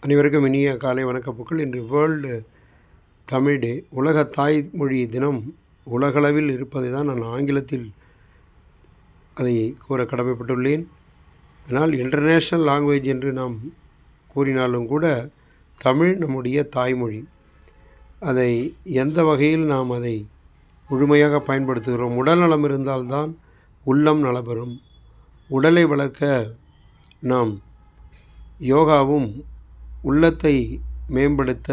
அனைவருக்கும் இனிய காலை வணக்கப்புக்கள். இன்று வேர்ல்டு தமிழ் டே, உலக தாய்மொழி தினம் உலகளவில் இருப்பதை தான் நான் ஆங்கிலத்தில் அதை கூற கடமைப்பட்டுள்ளேன். அதனால் இன்டர்நேஷ்னல் லாங்குவேஜ் என்று நாம் கூறினாலும் கூட தமிழ் நம்முடைய தாய்மொழி. அதை எந்த வகையில் நாம் அதை முழுமையாக பயன்படுத்துகிறோம்? உடல் நலம் இருந்தால்தான் உள்ளம் நலப்பெறும். உடலை வளர்க்க நாம் யோகாவும் உள்ளத்தை மேம்படுத்த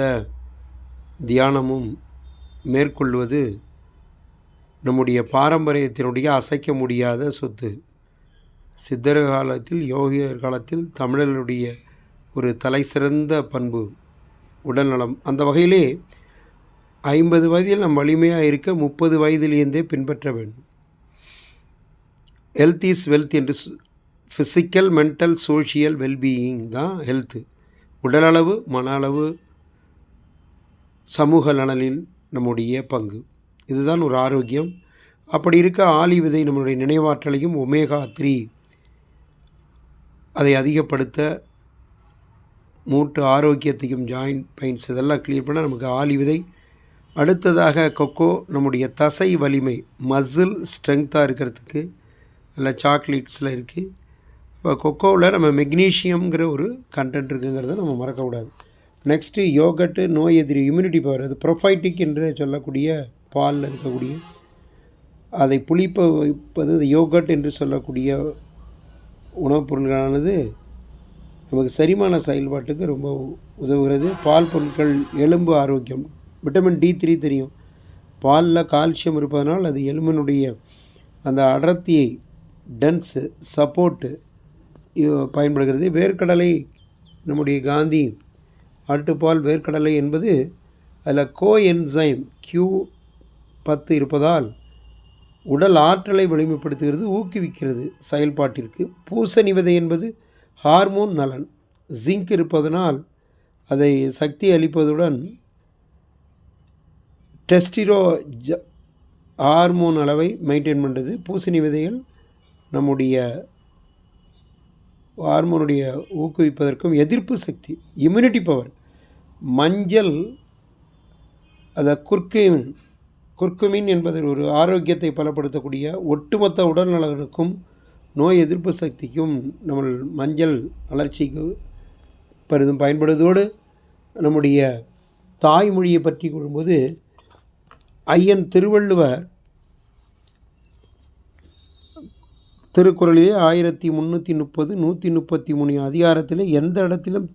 தியானமும் மேற்கொள்வது நம்முடைய பாரம்பரியத்தினுடைய அசைக்க முடியாத சொத்து. சித்தர் காலத்தில், யோகியர் காலத்தில் தமிழர்களுடைய ஒரு தலை சிறந்த பண்பு உடல்நலம். அந்த வகையிலே 50 வயதில் நம் வலிமையாக இருக்க 30 வயதிலேருந்தே பின்பற்ற வேண்டும். ஹெல்த் இஸ் வெல்த் என்று ஃபிசிக்கல், மென்டல், சோஷியல் வெல்பீயிங் தான் ஹெல்த்து. உடலளவு, மன அளவு, சமூக நலனில் நம்முடைய பங்கு, இதுதான் ஒரு ஆரோக்கியம். அப்படி இருக்க ஆளி விதை நம்மளுடைய நினைவாற்றலையும், ஒமேகா 3 அதை அதிகப்படுத்த, மூட்டு ஆரோக்கியத்தையும், ஜாயிண்ட் பெயின்ஸ் இதெல்லாம் கிளியர் பண்ண நமக்கு ஆளி விதை. அடுத்ததாக கொக்கோ, நம்முடைய தசை வலிமை, மசில் ஸ்ட்ரென்த்தாக இருக்கிறதுக்கு அதில் சாக்லேட்ஸில் இருக்குது. இப்போ கொக்கோவில் நம்ம மெக்னீஷியம்ங்கிற ஒரு கண்டென்ட் இருக்குங்கிறத நம்ம மறக்கக்கூடாது. நெக்ஸ்ட்டு யோகட்டு, நோய் எதிரி, இம்யூனிட்டி பவர். அது ப்ரொஃபைட்டிக் என்று சொல்லக்கூடிய பாலில் இருக்கக்கூடிய அதை புளிப்ப வைப்பது யோகட் என்று சொல்லக்கூடிய உணவுப் பொருள்களானது நமக்கு செரிமான செயல்பாட்டுக்கு ரொம்ப உதவுகிறது. பால் பொருட்கள், எலும்பு ஆரோக்கியம், விட்டமின் D3 தெரியும். பாலில் கால்சியம் இருப்பதனால் அது எலும்பினுடைய அந்த அடர்த்தியை, டென்ஸு, சப்போர்ட்டு பயன்படுகிறது. வேர்க்கடலை, நம்முடைய காந்தி ஆட்டுப்பால் வேர்க்கடலை என்பது அதில் கோஎன்சைம் Q10 இருப்பதால் உடல் ஆற்றலை வலிமைப்படுத்துகிறது, ஊக்குவிக்கிறது செயல்பாட்டிற்கு. பூசணி விதை என்பது ஹார்மோன் நலன், ஜிங்க் இருப்பதனால் அதை சக்தி அளிப்பதுடன் டெஸ்டிரோ ஹார்மோன் அளவை மெயின்டைன் பண்ணுறது. பூசணி விதைகள் நம்முடைய ஹார்மோனுடைய ஊக்குவிப்பதற்கும், எதிர்ப்பு சக்தி, இம்யூனிட்டி பவர். மஞ்சள், அதை குர்குமின் என்பது ஒரு ஆரோக்கியத்தை பலப்படுத்தக்கூடிய, ஒட்டுமொத்த உடல் நலனுக்கும் நோய் எதிர்ப்பு சக்திக்கும் நம்ம மஞ்சள் வளர்ச்சிக்கு பெரிதும் பயன்படுவதோடு, நம்முடைய தாய்மொழியை பற்றி கூறும்போது ஐயன் திருவள்ளுவர் திருக்குறளிலே 1330 133 அதிகாரத்தில் எந்த இடத்திலும்